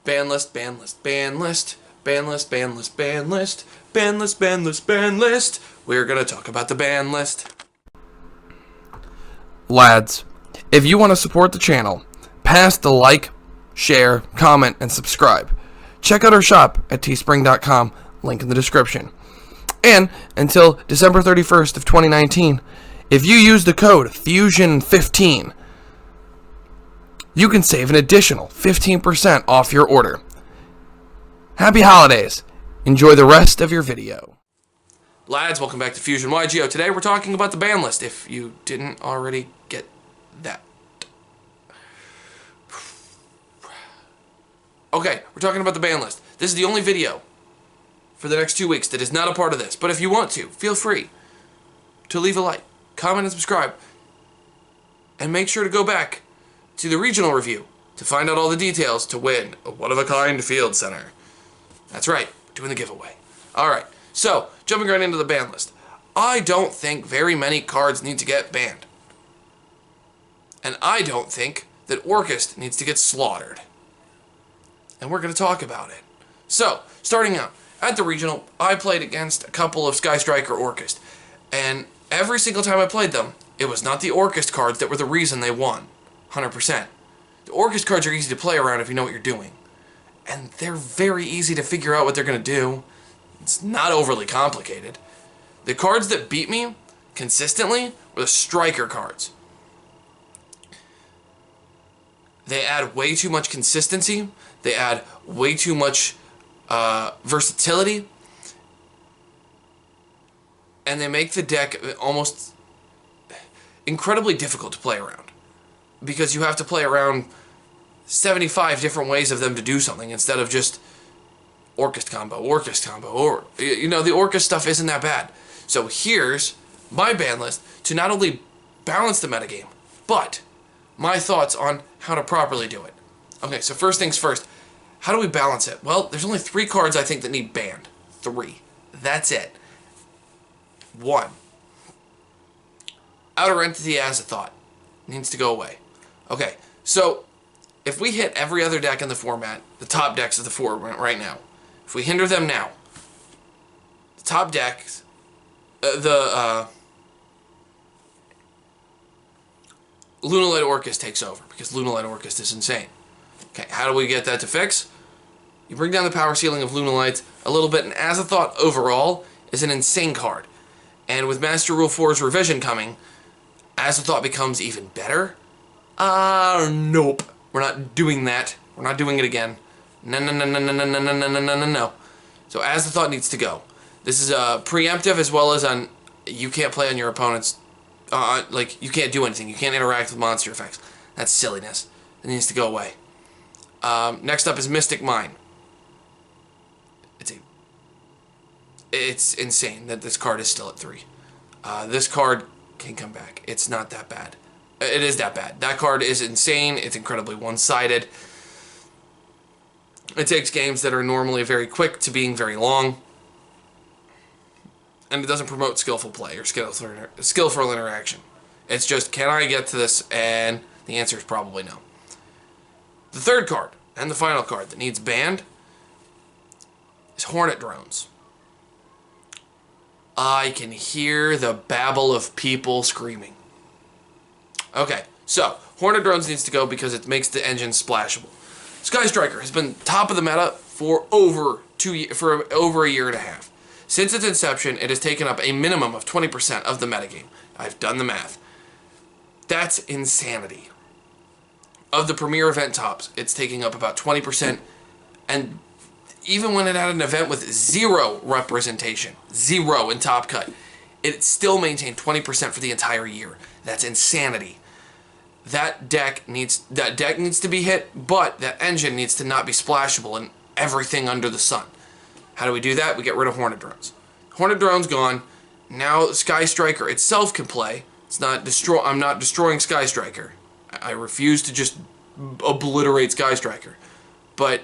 Banlist, banlist, banlist, banlist, banlist, banlist, banlist, banlist, banlist. We're gonna talk about the ban list. Lads, if you want to support the channel, pass the like, share, comment, and subscribe. Check out our shop at teespring.com, link in the description. And until December 31st of 2019, if you use the code FUSION15, you can save an additional 15% off your order. Happy holidays. Enjoy the rest of your video. Lads, welcome back to Fusion YGO. Today we're talking about the ban list, if you didn't already get that. Okay, we're talking about the ban list. This is the only video for the next 2 weeks that is not a part of this. But if you want to, feel free to leave a like, comment, and subscribe. And make sure to go back to the regional review to find out all the details to win a one-of-a-kind field center. That's right, doing the giveaway. Alright, so, jumping right into the ban list. I don't think very many cards need to get banned. And I don't think that Orcust needs to get slaughtered. And we're going to talk about it. So, starting out, at the regional, I played against a couple of Sky Striker Orcust. And every single time I played them, it was not the Orcust cards that were the reason they won. 100%. The Orcust cards are easy to play around if you know what you're doing. And they're very easy to figure out what they're going to do. It's not overly complicated. The cards that beat me consistently were the Striker cards. They add way too much consistency. They add way too much versatility. And they make the deck almost incredibly difficult to play around. Because you have to play around 75 different ways of them to do something instead of just Orcust combo, or, you know, the Orcust stuff isn't that bad. So here's my ban list to not only balance the metagame, but my thoughts on how to properly do it. Okay, so first things first, how do we balance it? Well, there's only 3 cards I think that need banned. 3. That's it. 1. Outer Entity as a Thought. Needs to go away. Okay, so if we hit every other deck in the format, the top decks of the format right now, if we hinder them now, the top decks, Lunalight Orcust takes over, because Lunalight Orcust is insane. Okay, how do we get that to fix? You bring down the power ceiling of Lunalights a little bit, and As a Thought overall is an insane card. And with Master Rule 4's revision coming, As a Thought becomes even better. Nope. We're not doing that. We're not doing it again. No, no, no, no, no, no, no, no, no, no, no, no. So As a Thought needs to go. This is preemptive as well as on, you can't play on your opponent's, like, you can't do anything. You can't interact with monster effects. That's silliness. It needs to go away. Next up is Mystic Mine. It's insane that this card is still at 3. This card can come back. It's not that bad. It is that bad. That card is insane. It's incredibly one-sided. It takes games that are normally very quick to being very long. And it doesn't promote skillful play or skillful interaction. It's just, can I get to this? And the answer is probably no. The third card, and the final card that needs banned, is Hornet Drones. I can hear the babble of people screaming. Okay, so Hornet Drones needs to go because it makes the engine splashable. Sky Striker has been top of the meta for over a year and a half. Since its inception, it has taken up a minimum of 20% of the metagame. I've done the math. That's insanity. Of the premier event tops, it's taking up about 20%, and even when it had an event with 0 representation, 0 in top cut, it still maintained 20% for the entire year. That's insanity. That deck needs to be hit, but that engine needs to not be splashable in everything under the sun. How do we do that? We get rid of Hornet Drones. Hornet Drones gone. Now Sky Striker itself can play. It's not I'm not destroying Sky Striker. I refuse to just obliterate Sky Striker. But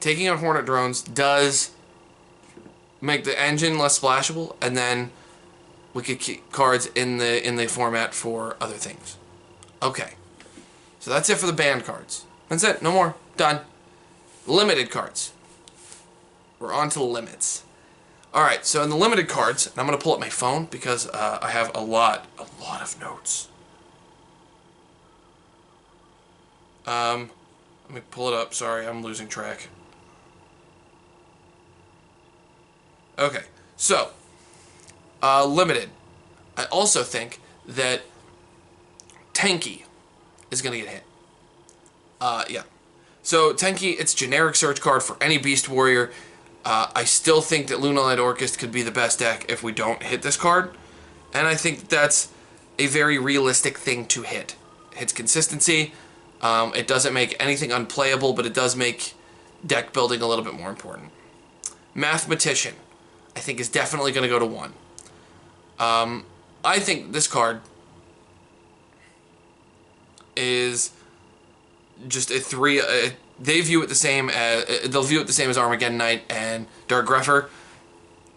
taking out Hornet Drones does make the engine less splashable, and then we could keep cards in the format for other things. Okay. So that's it for the banned cards. That's it. No more. Done. Limited cards. We're on to limits. Alright, so in the limited cards, and I'm going to pull up my phone because I have a lot of notes. Let me pull it up. Sorry, I'm losing track. Okay, so, limited. I also think that Tenki is going to get hit. Yeah. So, Tenki, it's generic search card for any Beast Warrior. I still think that Lunalight Orchest could be the best deck if we don't hit this card. And I think that's a very realistic thing to hit. It hits consistency. It doesn't make anything unplayable, but it does make deck building a little bit more important. Mathematician, I think, is definitely going to go to 1. I think this card is just a 3. They view it the same as they'll view it the same as Armageddon Knight and Dark Grepher.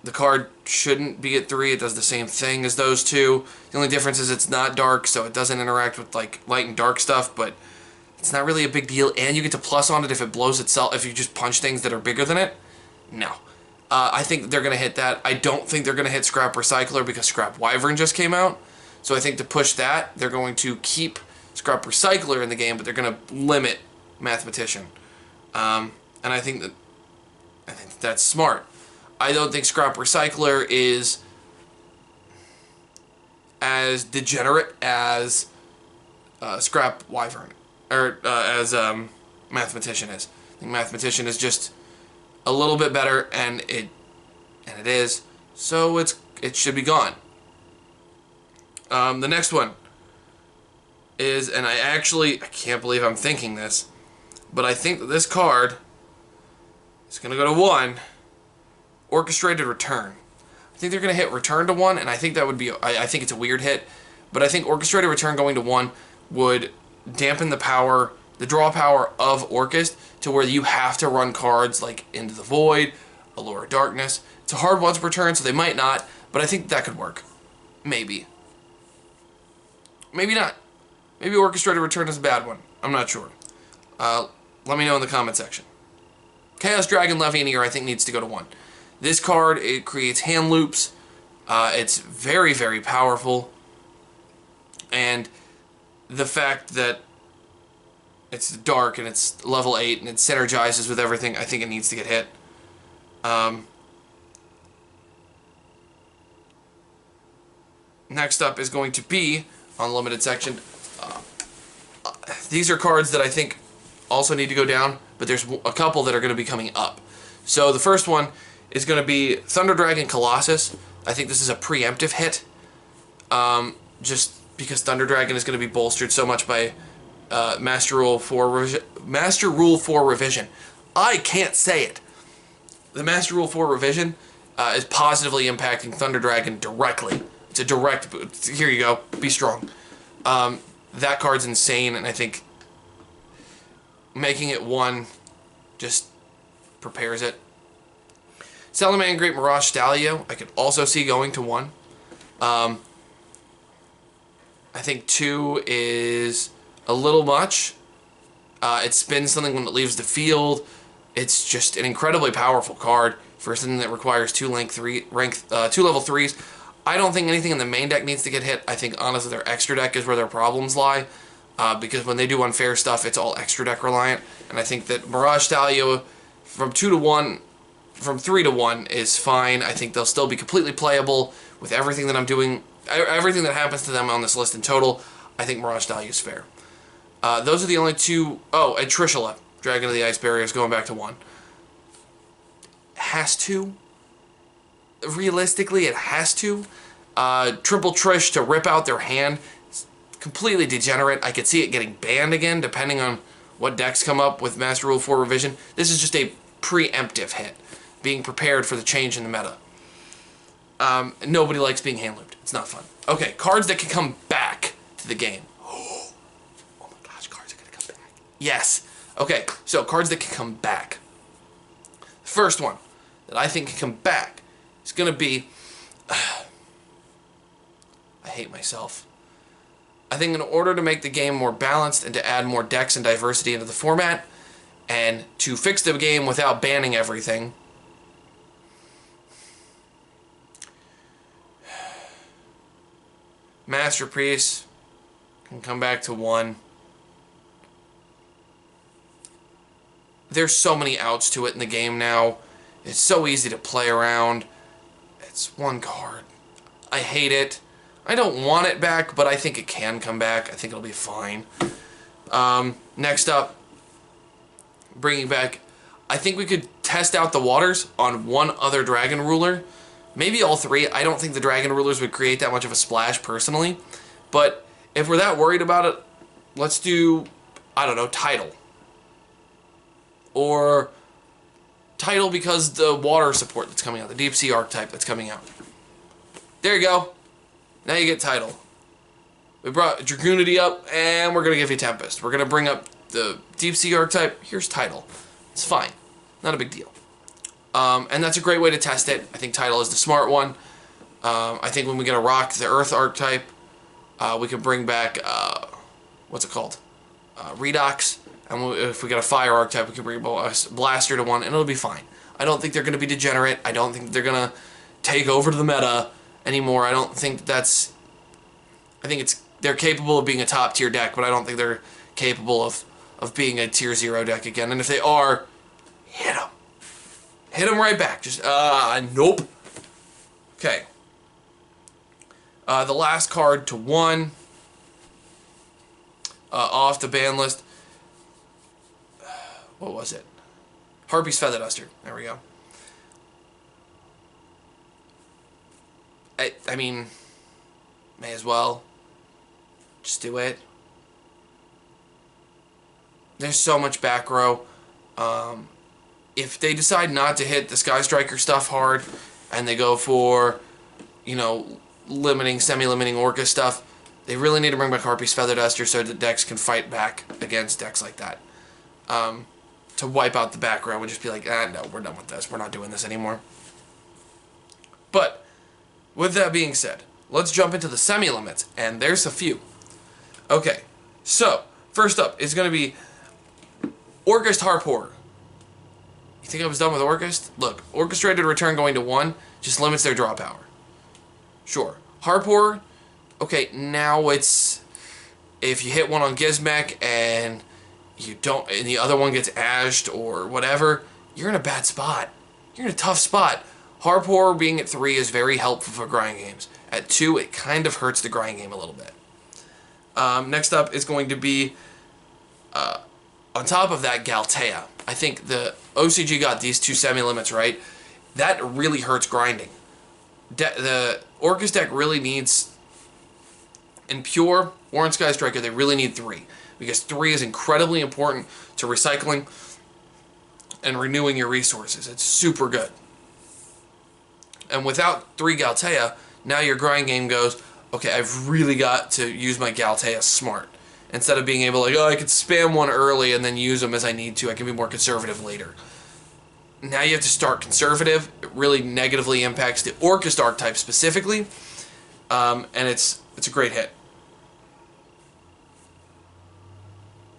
The card shouldn't be at 3. It does the same thing as those two. The only difference is it's not dark, so it doesn't interact with like light and dark stuff, but it's not really a big deal. And you get to plus on it if it blows itself, if you just punch things that are bigger than it. No. I think they're going to hit that. I don't think they're going to hit Scrap Recycler because Scrap Wyvern just came out. So I think to push that, they're going to keep Scrap Recycler in the game, but they're going to limit Mathematician. And I think that's smart. I don't think Scrap Recycler is as degenerate as Scrap Wyvern, or as Mathematician is. I think Mathematician is just a little bit better, and it is. So it should be gone. The next one is, and I can't believe I'm thinking this, but I think that this card is going to go to 1. Orchestrated Return. I think they're going to hit Return to 1, and I think that would be, I think it's a weird hit, but I think Orchestrated Return going to 1 would dampen the power, the draw power of Orchest to where you have to run cards like Into the Void, Allure of Darkness. It's a hard once per turn, so they might not, but I think that could work. Maybe. Maybe not. Maybe Orchestrated Return is a bad one. I'm not sure. Let me know in the comment section. Chaos Dragon Levianeer, I think, needs to go to 1. This card, it creates hand loops. It's very, very powerful. And the fact that it's dark and it's level 8 and it synergizes with everything, I think it needs to get hit. Next up is going to be, on the limited section, these are cards that I think also need to go down, but there's a couple that are going to be coming up. So the first one is going to be Thunder Dragon Colossus. I think this is a preemptive hit, just because Thunder Dragon is going to be bolstered so much by Master Rule 4 Revision. I can't say it. The Master Rule 4 Revision is positively impacting Thunder Dragon directly. It's a direct, here you go, be strong. That card's insane, and I think making it 1 just prepares it. Salamangreat Great Mirage Stalio, I could also see going to 1. I think 2 is a little much. It spins something when it leaves the field. It's just an incredibly powerful card for something that requires 2 level 3s. I don't think anything in the main deck needs to get hit. I think, honestly, their extra deck is where their problems lie. Because when they do unfair stuff, it's all extra deck reliant. And I think that Mirage Stalio from 2 to 1, from 3 to 1 is fine. I think they'll still be completely playable with everything that I'm doing, everything that happens to them on this list in total. I think Mirage Stalio is fair. Those are the only 2. Oh, and Trishula, Dragon of the Ice Barrier, is going back to 1. Has to. Realistically, it has to. Triple Trish to rip out their hand. Completely degenerate. I could see it getting banned again, depending on what decks come up with Master Rule 4 Revision. This is just a preemptive hit, being prepared for the change in the meta. Nobody likes being hand looped. It's not fun. Okay, cards that can come back to the game. Oh my gosh, cards are going to come back. Yes. Okay, so cards that can come back. The first one that I think can come back is going to be... I hate myself. I think in order to make the game more balanced and to add more decks and diversity into the format, And to fix the game without banning everything, Masterpiece can come back to 1. There's so many outs to it in the game now. It's so easy to play around. It's 1 card. I hate it. I don't want it back, but I think it can come back. I think it'll be fine. Next up, bringing back, I think we could test out the waters on 1 other Dragon Ruler. Maybe all 3. I don't think the Dragon Rulers would create that much of a splash personally. But if we're that worried about it, let's do, I don't know, Tidal. Or Tidal because the water support that's coming out, the Deep Sea archetype that's coming out. There you go. Now you get Tidal. We brought Dragoonity up, and we're going to give you Tempest. We're going to bring up the Deep Sea archetype. Here's Tidal. It's fine. Not a big deal. And that's a great way to test it. I think Tidal is the smart one. I think when we get a Rock, the Earth archetype, we can bring back, what's it called? Redox. And if we get a Fire archetype, we can bring a Blaster to 1, and it'll be fine. I don't think they're going to be degenerate. I don't think they're going to take over to the meta anymore. I don't think that's... I think they're capable of being a top-tier deck, but I don't think they're capable of being a tier 0 deck again. And if they are, hit them. Hit them right back. Just, nope. Okay. The last card to 1 off the ban list. What was it? Harpy's Feather Duster. There we go. I mean, may as well. Just do it. There's so much back row. If they decide not to hit the Sky Striker stuff hard, and they go for, you know, limiting, semi-limiting Orca stuff, they really need to bring back Harpy's Feather Duster so that decks can fight back against decks like that. To wipe out the back row and just be like, no, we're done with this. We're not doing this anymore. But, with that being said, let's jump into the semi-limits, and there's a few. Okay, so, first up is going to be Orcust Harpor. You think I was done with Orcust? Look, Orchestrated Return going to 1 just limits their draw power. Sure. Harpor, okay, now it's, if you hit one on Gizmek and you don't, and the other one gets ashed or whatever, you're in a bad spot. You're in a tough spot. Harpor being at 3 is very helpful for grind games. At 2, it kind of hurts the grind game a little bit. Next up is going to be, on top of that, Galtea. I think the OCG got these 2 semi-limits right. That really hurts grinding. The Orcust deck really needs, in Pure or in Sky Striker, they really need 3. Because 3 is incredibly important to recycling and renewing your resources. It's super good. And without 3 Galtea, now your grind game goes, okay, I've really got to use my Galtea smart. Instead of being able to, like, oh, I could spam one early and then use them as I need to. I can be more conservative later. Now you have to start conservative. It really negatively impacts the Orcust archetype specifically. And it's a great hit.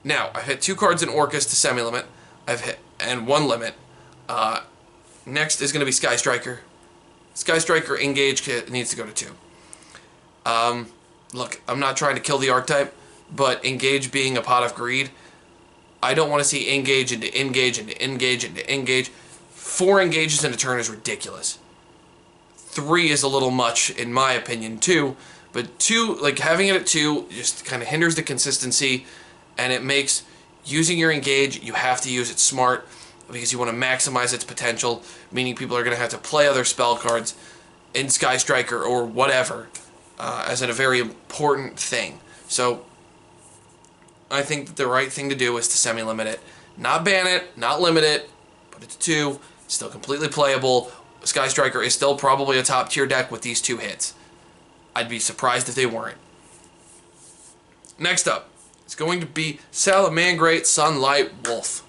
Now, I've hit 2 cards in Orcust to semi-limit. I've hit, and 1 limit. Next is going to be Sky Striker. Sky Striker Engage needs to go to 2. Look, I'm not trying to kill the archetype, but Engage being a pot of greed, I don't want to see Engage into Engage into Engage into Engage. 4 engages in a turn is ridiculous. 3 is a little much, in my opinion, too. But 2, like having it at 2, just kind of hinders the consistency, and it makes using your Engage, you have to use it smart because you want to maximize its potential, meaning people are going to have to play other spell cards in Sky Striker or whatever as a very important thing. So I think that the right thing to do is to semi-limit it. Not ban it, not limit it, put it to 2, it's still completely playable. Sky Striker is still probably a top tier deck with these 2 hits. I'd be surprised if they weren't. Next up, it's going to be Salamangreat Sunlight Wolf.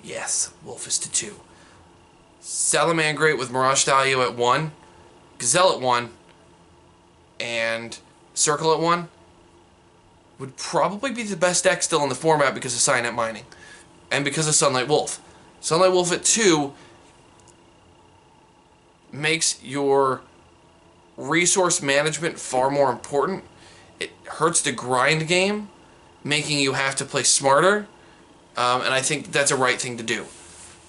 Yes, Wolf is to 2. Salamangreat with Mirage Stallion at 1, Gazelle at 1, and Circle at 1 would probably be the best deck still in the format because of Signet Mining. and because of Sunlight Wolf. Sunlight Wolf at 2 makes your resource management far more important. It hurts the grind game, making you have to play smarter, and I think that's a right thing to do.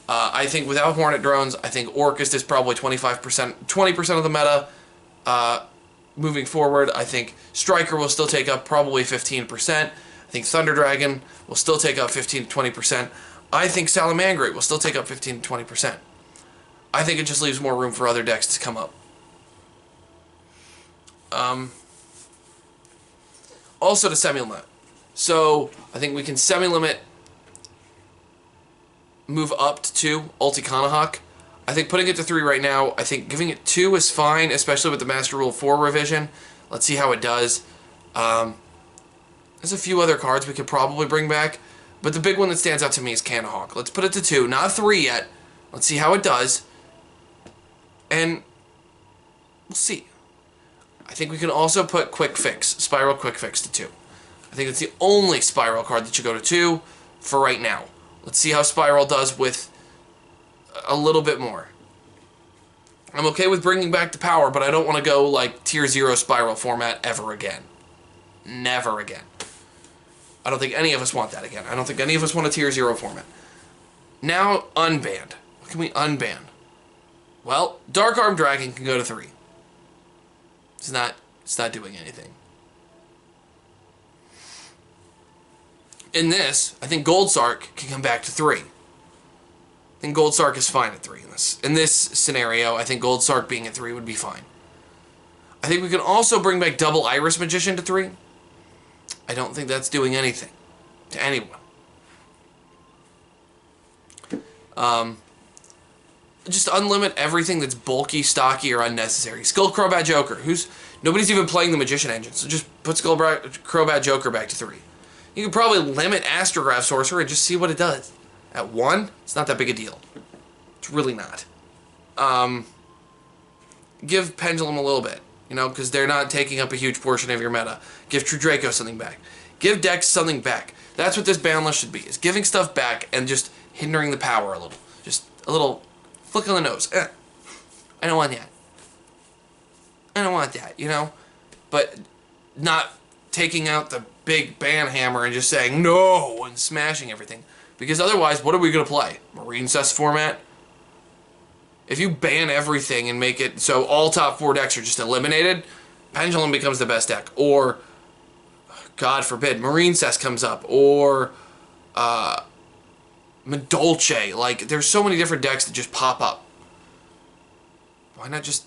I think without Hornet drones, I think Orcust is probably 25%, 20% of the meta moving forward. I think Striker will still take up probably 15%. I think Thunder Dragon will still take up 15 to 20%. I think Salamangreat will still take up 15 to 20%. I think it just leaves more room for other decks to come up. Also to semi-limit. So I think we can semi-limit, move up to 2, Ulticanahawk. I think putting it to 3 right now, I think giving it 2 is fine, especially with the Master Rule 4 revision. Let's see how it does. There's a few other cards we could probably bring back, but the big one that stands out to me is Canahawk. Let's put it to 2, not 3 yet. Let's see how it does, and we'll see. I think we can also put Quick Fix, Spiral Quick Fix to 2. I think it's the only Spiral card that should go to 2 for right now. Let's see how Spiral does with a little bit more. I'm okay with bringing back the power, but I don't want to go like Tier 0 Spiral format ever again. Never again. I don't think any of us want that again. I don't think any of us want a Tier 0 format. Now, unbanned. What can we unban? Well, Dark Arm Dragon can go to 3. It's not doing anything. In this, I think Gold Sark can come back to 3. I think Gold Sark is fine at 3 in this. In this scenario, I think Gold Sark being at 3 would be fine. I think we can also bring back Double Iris Magician to 3. I don't think that's doing anything to anyone. Just unlimit everything that's bulky, stocky, or unnecessary. Skull Crobat Joker, nobody's even playing the Magician engine, so just put Skull Crobat Joker back to 3. You could probably limit Astrograph Sorcerer and just see what it does. At 1, it's not that big a deal. It's really not. Give Pendulum a little bit, because they're not taking up a huge portion of your meta. Give True Draco something back. Give decks something back. That's what this ban list should be, is giving stuff back and just hindering the power a little. Just a little flick on the nose. I don't want that. I don't want that, But not taking out the big ban hammer and just saying no and smashing everything. Because otherwise, what are we going to play? Marine Cess format? If you ban everything and make it so all top 4 decks are just eliminated, Pendulum becomes the best deck. Or, God forbid, Marine Cess comes up. Or, Madolche. Like, there's so many different decks that just pop up. Why not just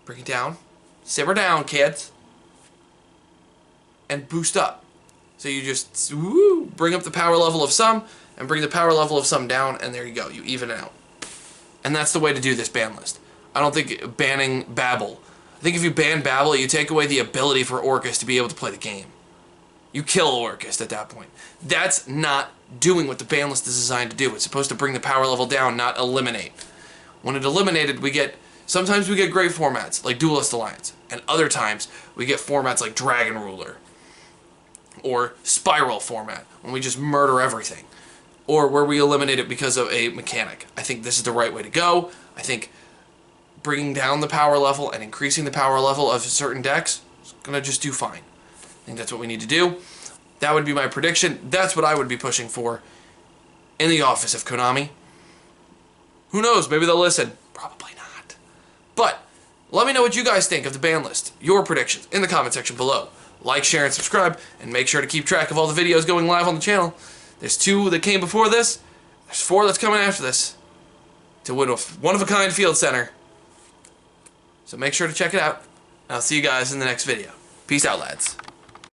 bring it down? Simmer down, kids. And boost up. So you just bring up the power level of some and bring the power level of some down, and there you go. You even it out. And that's the way to do this ban list. I don't think banning Babel. I think if you ban Babel, you take away the ability for Orcust to be able to play the game. You kill Orcust at that point. That's not doing what the ban list is designed to do. It's supposed to bring the power level down, not eliminate. When it eliminated, sometimes we get great formats, like Duelist Alliance. And other times, we get formats like Dragon Ruler. Or Spiral format, when we just murder everything. Or where we eliminate it because of a mechanic. I think this is the right way to go. I think bringing down the power level and increasing the power level of certain decks is going to just do fine. I think that's what we need to do. That would be my prediction. That's what I would be pushing for in the office of Konami. Who knows? Maybe they'll listen. Probably not. But let me know what you guys think of the ban list. Your predictions in the comment section below. Like, share, and subscribe, and make sure to keep track of all the videos going live on the channel. There's 2 that came before this. There's 4 that's coming after this to win a one-of-a-kind field center. So make sure to check it out. I'll see you guys in the next video. Peace out, lads.